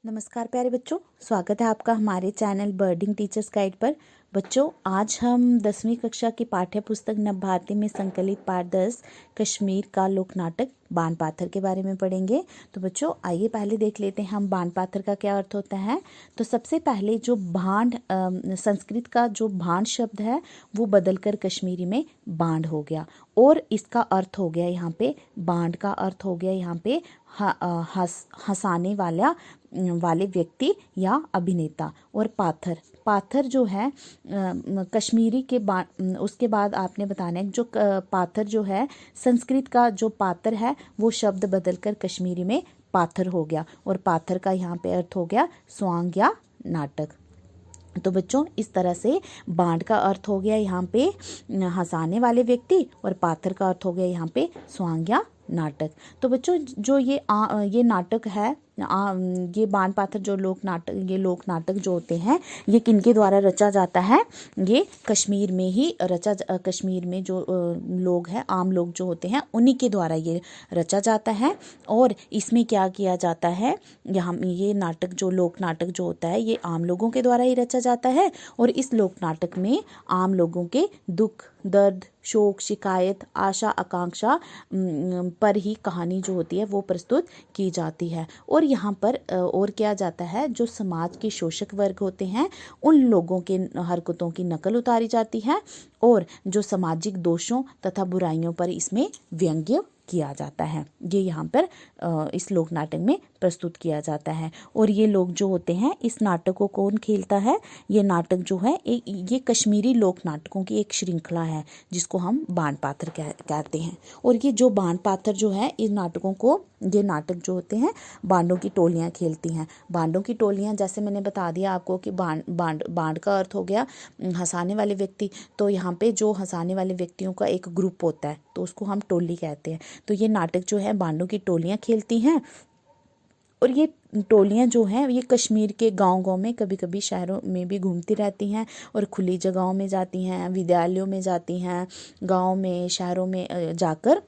नमस्कार प्यारे बच्चों, स्वागत है आपका हमारे चैनल बर्डिंग टीचर्स गाइड पर। बच्चों, आज हम 10वीं कक्षा की पाठ्य पुस्तक नवभारती में संकलित पाठ 10 कश्मीर का लोक नाटक बाण पाथर के बारे में पढ़ेंगे। तो बच्चों आइए पहले देख लेते हैं हम बाण पाथर का क्या अर्थ होता है। तो सबसे पहले जो भांड संस्कृत का जो भांड शब्द है वो बदलकर कश्मीरी में बांड हो गया और इसका अर्थ हो गया यहाँ पे बांड का अर्थ हो गया यहाँ पे हंसाने वाले व्यक्ति या अभिनेता। और पाथर पाथर जो है कश्मीरी के उसके बाद आपने बताना है जो पाथर जो है संस्कृत का जो पात्र है वो शब्द बदलकर कश्मीरी में पाथर हो गया और पाथर का यहाँ पे अर्थ हो गया स्वांग या नाटक। तो बच्चों इस तरह से बांड का अर्थ हो गया यहाँ पे हंसाने वाले व्यक्ति और पाथर का अर्थ हो गया यहाँ पे स्वांग या नाटक। तो बच्चों जो ये नाटक है ये बाण पाथर जो लोक नाटक जो होते हैं ये किनके द्वारा रचा जाता है। ये कश्मीर में ही कश्मीर में जो लोग हैं आम लोग जो होते हैं उन्हीं के द्वारा ये रचा जाता है। और इसमें क्या किया जाता है, यहाँ ये नाटक जो लोक नाटक जो होता है ये आम लोगों के द्वारा ही रचा जाता है और इस लोक नाटक में आम लोगों के दुख दर्द शोक शिकायत आशा आकांक्षा पर ही कहानी जो होती है वो प्रस्तुत की जाती है। और यहाँ पर और क्या जाता है, जो समाज के शोषक वर्ग होते हैं उन लोगों के हरकतों की नकल उतारी जाती है और जो सामाजिक दोषों तथा बुराइयों पर इसमें व्यंग्य किया जाता है। ये यहाँ पर इस लोक नाटक में प्रस्तुत किया जाता है। और ये लोग जो होते हैं इस नाटक को कौन खेलता है, ये नाटक जो है ये कश्मीरी लोक नाटकों की एक श्रृंखला है जिसको हम बाण पाथर कहते हैं। और ये जो बाण पाथर जो है इन नाटकों को ये नाटक जो होते हैं बांडों की टोलियां खेलती हैं। बांडों की टोलियां जैसे मैंने बता दिया आपको कि बांड का अर्थ हो गया हंसाने वाले व्यक्ति। तो यहाँ पे जो हंसाने वाले व्यक्तियों का एक ग्रुप होता है तो उसको हम टोली कहते हैं। तो ये नाटक जो है बांडों की टोलियां खेलती हैं और ये टोलियां जो हैं ये कश्मीर के गांव-गांव में कभी कभी शहरों में भी घूमती रहती हैं और खुली जगहों में जाती हैं, विद्यालयों में जाती हैं, गांव में शहरों में जाकर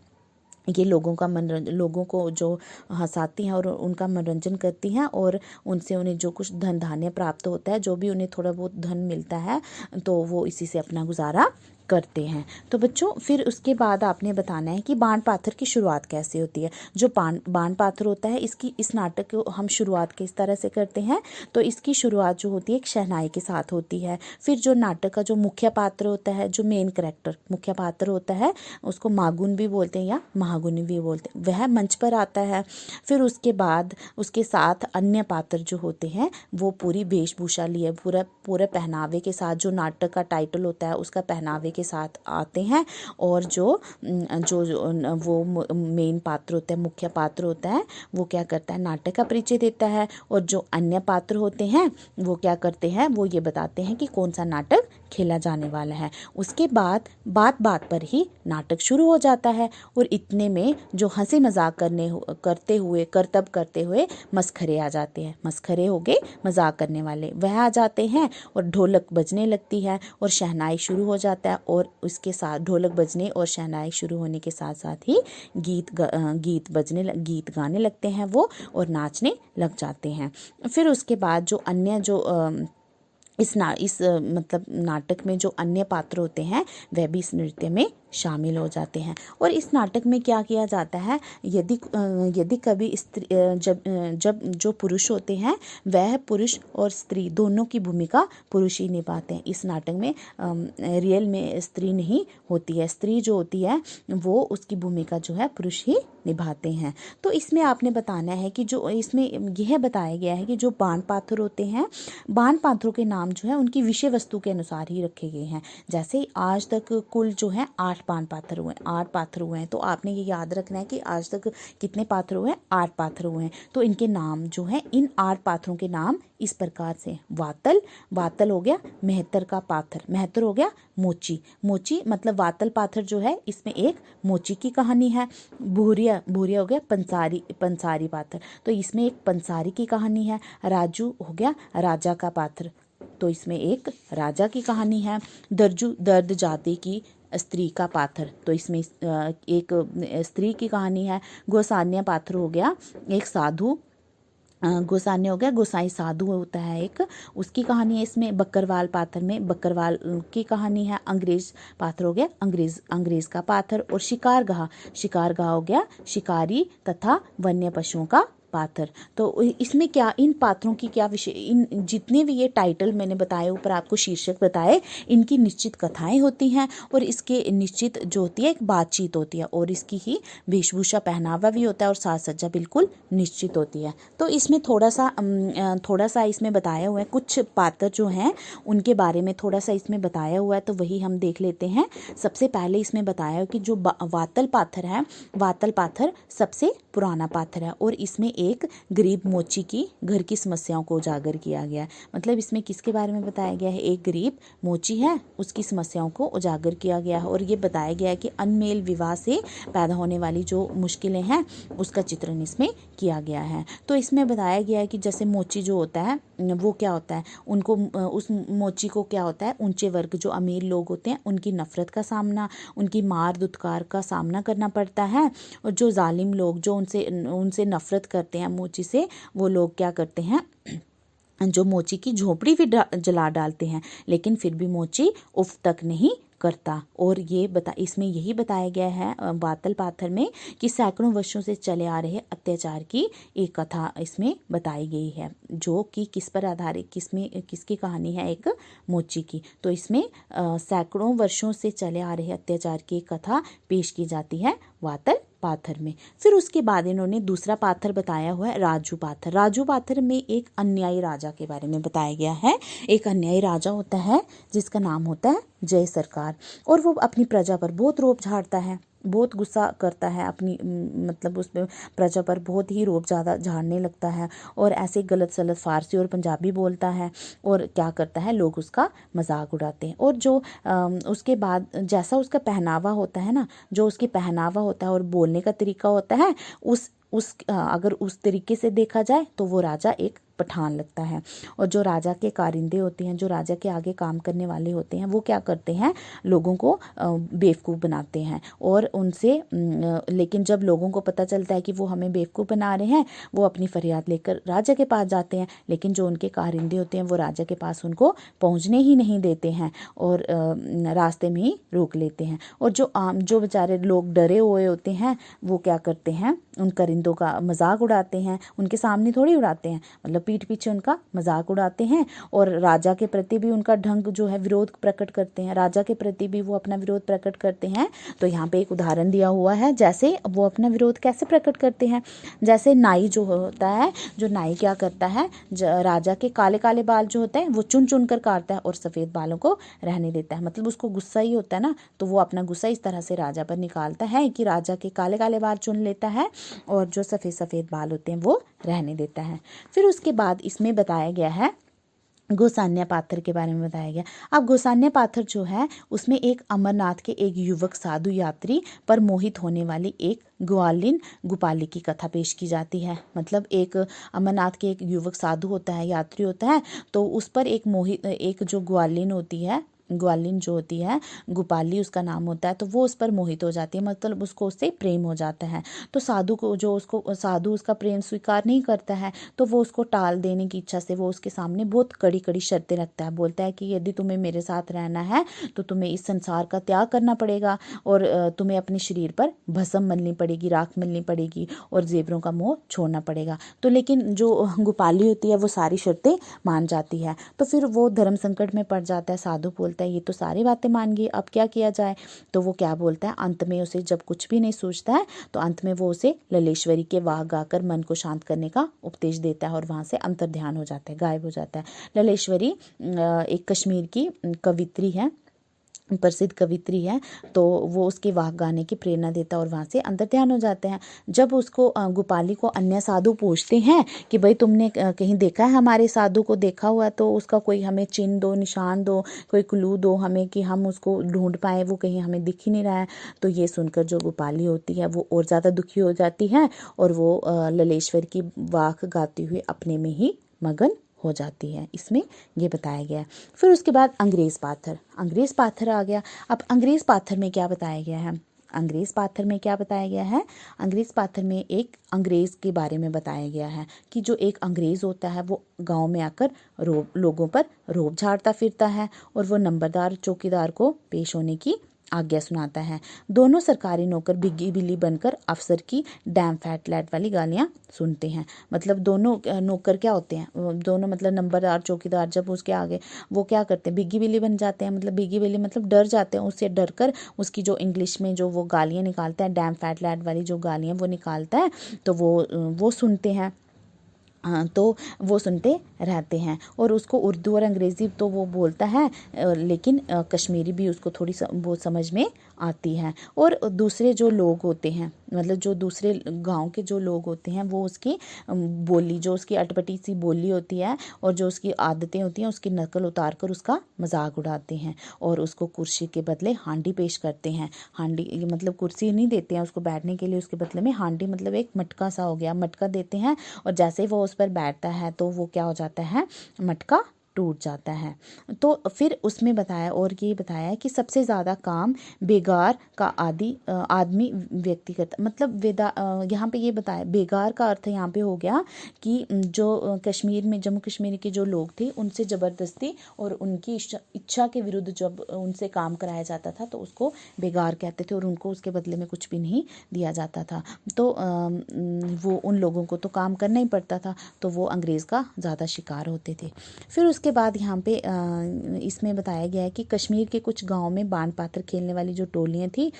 ये लोगों को जो हंसाती हैं और उनका मनोरंजन करती हैं और उनसे उन्हें जो कुछ धन धान्य प्राप्त होता है, जो भी उन्हें थोड़ा बहुत धन मिलता है तो वो इसी से अपना गुजारा करते हैं। तो बच्चों फिर उसके बाद आपने बताना है कि बाण पाथर की शुरुआत कैसे होती है। जो बाण पाथर होता है इस नाटक को हम शुरुआत किस तरह से करते हैं, तो इसकी शुरुआत जो होती है एक शहनाई के साथ होती है। फिर जो नाटक का जो मुख्य पात्र होता है, जो मेन कैरेक्टर मुख्य पात्र होता है उसको मागुन भी बोलते हैं या महागुनी भी बोलते हैं, वह मंच पर आता है। फिर उसके बाद उसके साथ अन्य पात्र जो होते हैं वो पूरी वेशभूषा लिए पूरे पहनावे के साथ, जो नाटक का टाइटल होता है उसका पहनावे के साथ आते हैं। और जो वो मेन पात्र होता है मुख्य पात्र होता है वो क्या करता है नाटक का परिचय देता है और जो अन्य पात्र होते हैं वो क्या करते हैं वो ये बताते हैं कि कौन सा नाटक खेला जाने वाला है। उसके बाद बात पर ही नाटक शुरू हो जाता है और इतने में जो हंसी मजाक करतब करते हुए मस्खरे आ जाते हैं, मस्खरे हो गए मजाक करने वाले, वह आ जाते हैं और ढोलक बजने लगती है और शहनाई शुरू हो जाता है। और उसके साथ ढोलक बजने और शहनाई शुरू होने के साथ साथ ही गीत गाने लगते हैं वो और नाचने लग जाते हैं। फिर उसके बाद जो अन्य जो मतलब नाटक में जो अन्य पात्र होते हैं वह भी इस नृत्य में शामिल हो जाते हैं। और इस नाटक में क्या किया जाता है, यदि कभी जब जो पुरुष होते हैं वह पुरुष और स्त्री दोनों की भूमिका पुरुष ही निभाते हैं। इस नाटक में रियल में स्त्री नहीं होती है, स्त्री जो होती है वो उसकी भूमिका जो है पुरुष ही निभाते हैं। तो इसमें आपने बताना है कि जो इसमें यह बताया गया है कि जो बाण पात्र होते हैं बाण पात्रों के नाम जो है उनकी विषय वस्तु के अनुसार ही रखे गए हैं। जैसे आज तक कुल जो है 8 बाण पात्र हुए हैं। तो आपने ये याद रखना है कि आज तक कितने पात्र हुए हैं, 8 पात्र हुए हैं। तो इनके नाम जो है इन 8 पात्रों के नाम इस प्रकार से वातल हो गया मेहतर का पात्र, मेहतर हो गया मोची मतलब वातल पात्र जो है इसमें एक मोची की कहानी है। भूरिया हो गया पंसारी पात्र, तो इसमें एक पंसारी की कहानी है। राजू हो गया राजा का पात्र, तो इसमें एक राजा की कहानी है। दर्जू दर्द जाति की स्त्री का पात्र, तो इसमें एक स्त्री की कहानी है। गोसान्य पात्र हो गया एक साधु गोसान्य हो गया, गोसाई साधु होता है एक, उसकी कहानी है इसमें। बकरवाल पाथर में बकरवाल की कहानी है। अंग्रेज पाथर हो गया अंग्रेज का पाथर। और शिकारगाह हो गया शिकारी तथा वन्य पशुओं का पाथर। तो इसमें क्या, इन पात्रों की क्या विषय, इन जितने भी ये टाइटल मैंने बताए ऊपर आपको शीर्षक बताए, इनकी निश्चित कथाएं होती हैं और इसके निश्चित जो होती है एक बातचीत होती है, और इसकी ही वेशभूषा पहनावा भी होता है और साज सज्जा बिल्कुल निश्चित होती है। तो इसमें थोड़ा सा इसमें बताया हुआ है, कुछ पात्र जो हैं उनके बारे में थोड़ा सा इसमें बताया हुआ है, तो वही हम देख लेते हैं। सबसे पहले इसमें बताया कि जो वातल पाथर है, वातल पाथर सबसे पुराना पाथर है और इसमें एक गरीब मोची की घर की समस्याओं को उजागर किया गया है। मतलब इसमें किसके बारे में बताया गया है, एक गरीब मोची है, उसकी समस्याओं को उजागर किया गया है और ये बताया गया है कि अनमेल विवाह से पैदा होने वाली जो मुश्किलें हैं उसका चित्रण इसमें किया गया है। तो इसमें बताया गया है कि जैसे मोची जो होता है वो क्या होता है, उनको उस मोची को क्या होता है, ऊंचे वर्ग जो अमीर लोग होते हैं उनकी नफरत का सामना, उनकी मार दुत्कार का सामना करना पड़ता है। और जो जालिम लोग जो उनसे नफरत करते हैं मोची से, वो लोग क्या करते हैं, जो मोची की झोपड़ी भी जला डालते हैं, लेकिन फिर भी मोची उफ तक नहीं करता। और ये इसमें यही बताया गया है वातल पाथर में कि सैकड़ों वर्षों से चले आ रहे अत्याचार की एक कथा इसमें बताई गई है, जो कि किस पर आधारित, किसकी कहानी है, एक मोची की। तो इसमें सैकड़ों वर्षों से चले आ रहे अत्याचार की एक कथा पेश की जाती है वातल पाथर में। फिर उसके बाद इन्होंने दूसरा पाथर बताया हुआ है राजू पाथर। राजू पाथर में एक अन्यायी राजा के बारे में बताया गया है। एक अन्यायी राजा होता है जिसका नाम होता है जय सरकार, और वो अपनी प्रजा पर बहुत रोब झाड़ता है, बहुत गुस्सा करता है अपनी, मतलब उस प्रजा पर बहुत ही रोब ज़्यादा झाड़ने लगता है और ऐसे गलत सलत फारसी और पंजाबी बोलता है और क्या करता है, लोग उसका मजाक उड़ाते हैं। और जो उसके बाद जैसा उसका पहनावा होता है ना, जो उसकी पहनावा होता है और बोलने का तरीका होता है, अगर उस तरीके से देखा जाए तो वो राजा एक पठान लगता है। और जो राजा के कारिंदे होते हैं, जो राजा के आगे काम करने वाले होते हैं, वो क्या करते हैं, लोगों को बेवकूफ़ बनाते हैं और उनसे, लेकिन जब लोगों को पता चलता है कि वो हमें बेवकूफ़ बना रहे हैं, वो अपनी फरियाद लेकर राजा के पास जाते हैं, लेकिन जो उनके कारिंदे होते हैं वो राजा के पास उनको पहुंचने ही नहीं देते हैं और रास्ते में ही रोक लेते हैं। और जो बेचारे लोग डरे हुए होते हैं, वो क्या करते हैं, उन कारिंदों का मजाक उड़ाते हैं, उनके सामने थोड़ी उड़ाते हैं, मतलब पीठ पीछे उनका मजाक उड़ाते हैं और राजा के प्रति भी उनका ढंग जो है विरोध प्रकट करते हैं, राजा के प्रति भी वो अपना विरोध प्रकट करते हैं। तो यहाँ पे एक उदाहरण दिया हुआ है, जैसे वो अपना विरोध कैसे प्रकट करते हैं। जैसे नाई जो होता है, जो नाई क्या करता है, राजा के काले काले बाल जो होते हैं वो चुन चुन कर काटता है और सफ़ेद बालों को रहने देता है। मतलब उसको गुस्सा ही होता है ना, तो वो अपना गुस्सा इस तरह से राजा पर निकालता है कि राजा के काले काले बाल चुन लेता है और जो सफ़ेद सफ़ेद बाल होते हैं वो रहने देता है। फिर उसके बाद इसमें बताया गया है गोसान्य पाथर के बारे में बताया गया। अब गोसान्य पाथर जो है उसमें एक अमरनाथ के एक युवक साधु यात्री पर मोहित होने वाली एक ग्वालिन गोपाली की कथा पेश की जाती है। मतलब एक अमरनाथ के एक युवक साधु होता है, यात्री होता है, तो उस पर एक जो ग्वालिन होती है, ग्वालिन जो होती है, गोपाली उसका नाम होता है, तो वो उस पर मोहित हो जाती है, मतलब उसको उससे प्रेम हो जाता है। तो साधु उसका प्रेम स्वीकार नहीं करता है, तो वो उसको टाल देने की इच्छा से वो उसके सामने बहुत कड़ी कड़ी शर्तें रखता है। बोलता है कि यदि तुम्हें मेरे साथ रहना है तो तुम्हें इस संसार का त्याग करना पड़ेगा और तुम्हें अपने शरीर पर भस्म मलनी पड़ेगी, राख मलनी पड़ेगी और जेवरों का मोह छोड़ना पड़ेगा। तो लेकिन जो गोपाली होती है वो सारी शर्तें मान जाती है। तो फिर वो धर्म संकट में पड़ जाता है। साधु बोलता है ये तो सारी बातें मान गई, अब क्या किया जाए। तो वो क्या बोलता है, अंत में उसे जब कुछ भी नहीं सोचता है तो अंत में वो उसे ललेश्वरी के वाह गाकर मन को शांत करने का उपदेश देता है और वहाँ से अंतर ध्यान हो जाता है, गायब हो जाता है। ललेश्वरी एक कश्मीर की कवित्री है, प्रसिद्ध कवित्री है, तो वो उसके वाक गाने की प्रेरणा देता है और वहाँ से अंतर ध्यान हो जाते हैं। जब उसको गोपाली को अन्य साधु पूछते हैं कि भाई तुमने कहीं देखा है, हमारे साधु को देखा हुआ, तो उसका कोई हमें चिन्ह दो, निशान दो, कोई क्लू दो हमें कि हम उसको ढूंढ पाए, वो कहीं हमें दिख ही नहीं रहा है। तो ये सुनकर जो गोपाली होती है वो और ज़्यादा दुखी हो जाती है और वो ललेश्वर की वाक गाते हुए अपने में ही मगन हो जाती है। इसमें ये बताया गया है। फिर उसके बाद अंग्रेज़ पाथर आ गया। अब अंग्रेज़ पाथर में क्या बताया गया है, अंग्रेज़ पाथर में क्या बताया गया है? अंग्रेज़ पाथर में एक अंग्रेज़ के बारे में बताया गया है कि जो एक अंग्रेज़ होता है वो गांव में आकर लोगों पर रोब झाड़ता फिरता है और वो नंबरदार चौकीदार को पेश होने की आज्ञा सुनाता है। दोनों सरकारी नौकर बिग्गी बिल्ली बनकर अफसर की डैम फैट लैट वाली गालियां सुनते हैं। मतलब दोनों नौकर क्या होते हैं, दोनों मतलब नंबरदार चौकीदार जब उसके आगे वो क्या करते हैं, बिग्गी बिल्ली बन जाते हैं। मतलब बिग्गी बिल्ली मतलब डर जाते हैं, उससे डर कर उसकी जो इंग्लिश में जो वो गालियाँ निकालता है, डैम फैट लैट वाली जो गालियाँ वो निकालता है, तो वो सुनते हैं। हाँ, तो वो सुनते रहते हैं और उसको उर्दू और अंग्रेज़ी तो वो बोलता है, लेकिन कश्मीरी भी उसको थोड़ी वो समझ में आती है। और दूसरे जो लोग होते हैं, मतलब जो दूसरे गांव के जो लोग होते हैं, वो उसकी बोली, जो उसकी अटपटी सी बोली होती है और जो उसकी आदतें होती हैं, उसकी नकल उतार कर उसका मजाक उड़ाते हैं और उसको कुर्सी के बदले हांडी पेश करते हैं। हांडी मतलब कुर्सी नहीं देते हैं उसको बैठने के लिए, उसके बदले में हांडी मतलब एक मटका सा हो गया, मटका देते हैं और जैसे ही वो उस पर बैठता है तो वो क्या हो जाता है, मटका टूट जाता है। तो फिर उसमें बताया और ये बताया कि सबसे ज़्यादा काम बेगार का आदमी व्यक्ति करता, मतलब यहाँ पे ये बताया, बेगार का अर्थ यहाँ पे हो गया कि जो कश्मीर में जम्मू कश्मीर के जो लोग थे उनसे ज़बरदस्ती और उनकी इच्छा के विरुद्ध जब उनसे काम कराया जाता था तो उसको बेगार कहते थे और उनको उसके बदले में कुछ भी नहीं दिया जाता था। तो वो उन लोगों को तो काम करना ही पड़ता था, तो वो अंग्रेज़ का ज़्यादा शिकार होते थे। फिर उसके बाद यहाँ पे इसमें बताया गया है कि कश्मीर के कुछ गांव में बाण पात्र खेलने वाली जो टोलियाँ थी,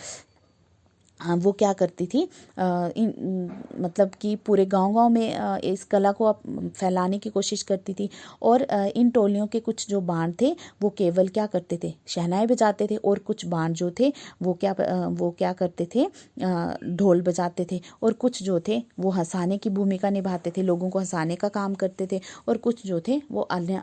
वो क्या करती थी, मतलब कि पूरे गांव-गांव में इस कला को फैलाने की कोशिश करती थी। और इन टोलियों के कुछ जो बाण थे वो केवल क्या करते थे, शहनाई बजाते थे, और कुछ बाण जो थे वो क्या करते थे, ढोल बजाते थे। और कुछ जो थे वो हंसाने की भूमिका निभाते थे, लोगों को हंसाने का काम करते थे। और कुछ जो थे वो अन्य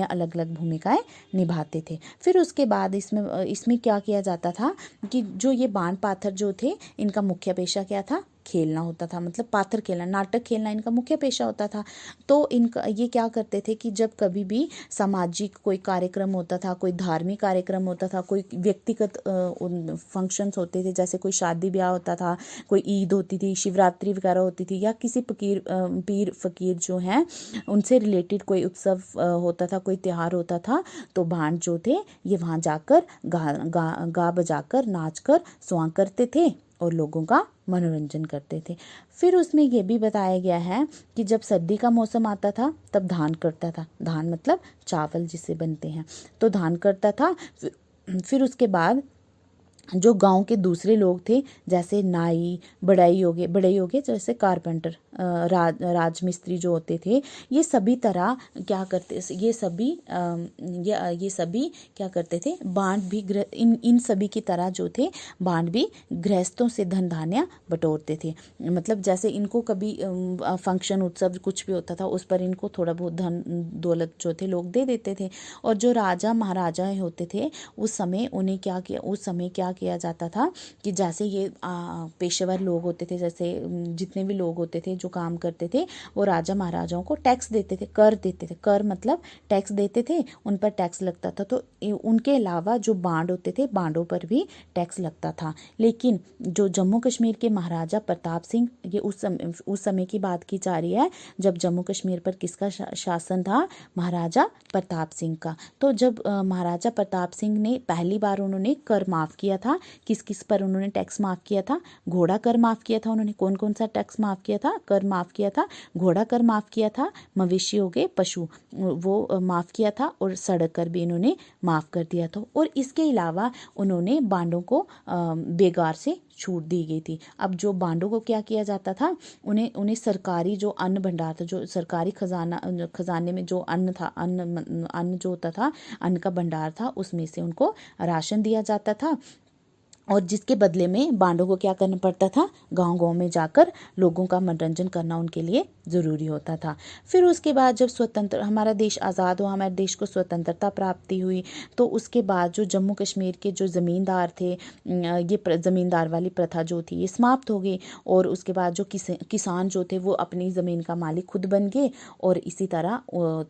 अलग अलग भूमिकाएं निभाते थे। फिर उसके बाद इसमें क्या किया जाता था कि जो ये बाण पाथर जो थे, इनका मुख्य पेशा क्या था, खेलना होता था। मतलब पाथर खेलना, नाटक खेलना इनका मुख्य पेशा होता था। तो इनका ये क्या करते थे कि जब कभी भी सामाजिक कोई कार्यक्रम होता था, कोई धार्मिक कार्यक्रम होता था, कोई व्यक्तिगत फंक्शंस होते थे, जैसे कोई शादी ब्याह होता था, कोई ईद होती थी, शिवरात्रि वगैरह होती थी, या किसी पीर फकीर जो हैं उनसे रिलेटेड कोई उत्सव होता था, कोई त्यौहार होता था, तो भांड जो थे ये वहाँ जाकर गा बजाकर नाच कर सुआ करते थे और लोगों का मनोरंजन करते थे। फिर उसमें ये भी बताया गया है कि जब सर्दी का मौसम आता था तब धान कटता था। धान मतलब चावल जिससे बनते हैं, तो धान कटता था। फिर उसके बाद जो गांव के दूसरे लोग थे, जैसे नाई, बढ़ई हो गए जैसे कारपेंटर, राजमिस्त्री जो होते थे, ये सभी तरह क्या करते, ये सभी क्या करते थे, बांट भी इन सभी की तरह जो थे बांट भी गृहस्थों से धन धान्य बटोरते थे। मतलब जैसे इनको कभी फंक्शन उत्सव कुछ भी होता था उस पर इनको थोड़ा बहुत धन दौलत जो थे लोग दे देते थे। और जो राजा महाराजा होते थे उस समय क्या किया जाता था कि जैसे ये पेशेवर लोग होते थे, जैसे जितने भी लोग होते थे जो काम करते थे, वो राजा महाराजाओं को टैक्स देते थे, कर देते थे। कर मतलब टैक्स देते थे, उन पर टैक्स लगता था। तो उनके अलावा जो बांड होते थे, बांडों पर भी टैक्स लगता था। लेकिन जो जम्मू कश्मीर के महाराजा प्रताप सिंह, ये उस समय की बात की जा रही है जब जम्मू कश्मीर पर किसका शासन था, महाराजा प्रताप सिंह का। तो जब महाराजा प्रताप सिंह ने पहली बार उन्होंने कर माफ़ किया था, किस किस पर उन्होंने टैक्स माफ़ किया था, घोड़ा कर माफ़ किया था उन्होंने। कौन कौन सा टैक्स माफ़ किया था, कर माफ़ किया था, घोड़ा कर माफ़ किया था, मवेशी हो गए पशु वो माफ़ किया था, और सड़क कर भी इन्होंने माफ़ कर दिया था। और इसके अलावा उन्होंने बांडों को बेगार से छूट दी गई थी। अब जो बांडों को क्या किया जाता था, उन्हें सरकारी जो अन्न भंडार था, जो सरकारी खजाने में जो अन्न था, अन्न जो होता था, अन्न का भंडार था, उसमें से उनको राशन दिया जाता था। और जिसके बदले में बांडों को क्या करना पड़ता था, गांव-गांव में जाकर लोगों का मनोरंजन करना उनके लिए ज़रूरी होता था। फिर उसके बाद जब हमारा देश आज़ाद हुआ, हमारे देश को स्वतंत्रता प्राप्ति हुई, तो उसके बाद जो जम्मू कश्मीर के जो ज़मींदार थे, ये ज़मींदार वाली प्रथा जो थी ये समाप्त हो गई। और उसके बाद जो किसान जो थे वो अपनी ज़मीन का मालिक खुद बन गए। और इसी तरह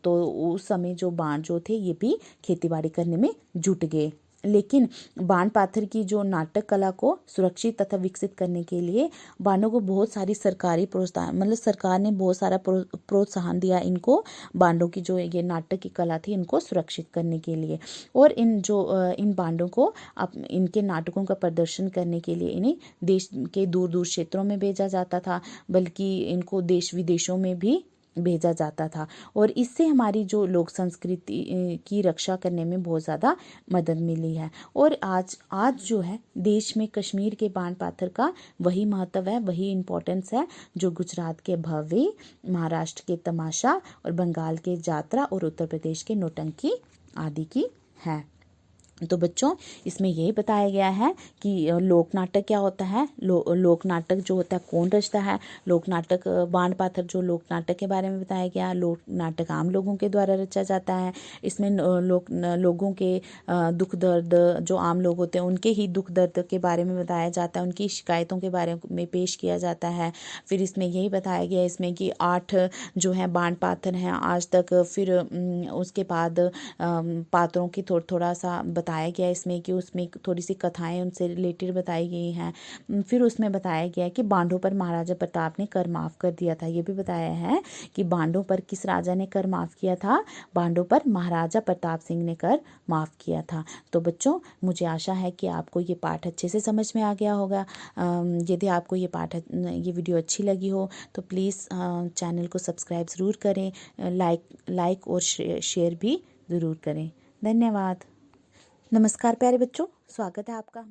तो उस समय जो बांड जो थे ये भी खेती बाड़ी करने में जुट गए। लेकिन बाण पाथर की जो नाटक कला को सुरक्षित तथा विकसित करने के लिए बाणों को बहुत सारी सरकारी प्रोत्साहन, मतलब सरकार ने बहुत सारा प्रोत्साहन दिया इनको, बाणों की जो ये नाटक की कला थी इनको सुरक्षित करने के लिए। और इन बाणों को इनके नाटकों का प्रदर्शन करने के लिए इन्हें देश के दूर दूर क्षेत्रों में भेजा जाता था, बल्कि इनको देश विदेशों में भी भेजा जाता था। और इससे हमारी जो लोक संस्कृति की रक्षा करने में बहुत ज़्यादा मदद मिली है। और आज जो है देश में कश्मीर के बाण पाथर का वही महत्व है, वही इम्पोर्टेंस है जो गुजरात के भव्य, महाराष्ट्र के तमाशा और बंगाल के जात्रा और उत्तर प्रदेश के नौटंकी आदि की है। तो बच्चों इसमें यही बताया गया है कि लोक नाटक क्या होता है, लोक नाटक जो होता है कौन रचता है, लोक नाटक बाण पाथर जो लोक नाटक के बारे में बताया गया। लोक नाटक आम लोगों के द्वारा रचा जाता है। इसमें लोगों के दुख दर्द, जो आम लोग होते हैं उनके ही दुख दर्द के बारे में बताया जाता है, उनकी शिकायतों के बारे में पेश किया जाता है। फिर इसमें यही बताया गया इसमें कि 8 जो है बाण पाथर हैं आज तक। फिर उसके बाद पात्रों की थोड़ा सा बताया गया इसमें कि उसमें थोड़ी सी कथाएं उनसे रिलेटेड बताई गई हैं। फिर उसमें बताया गया कि बांडों पर महाराजा प्रताप ने कर माफ़ कर दिया था। ये भी बताया है कि बांडों पर किस राजा ने कर माफ़ किया था, बांडों पर महाराजा प्रताप सिंह ने कर माफ़ किया था। तो बच्चों मुझे आशा है कि आपको ये पाठ अच्छे से समझ में आ गया होगा। यदि आपको ये वीडियो अच्छी लगी हो तो प्लीज़ चैनल को सब्सक्राइब ज़रूर करें, लाइक और शेयर भी ज़रूर करें। धन्यवाद। नमस्कार प्यारे बच्चों, स्वागत है आपका।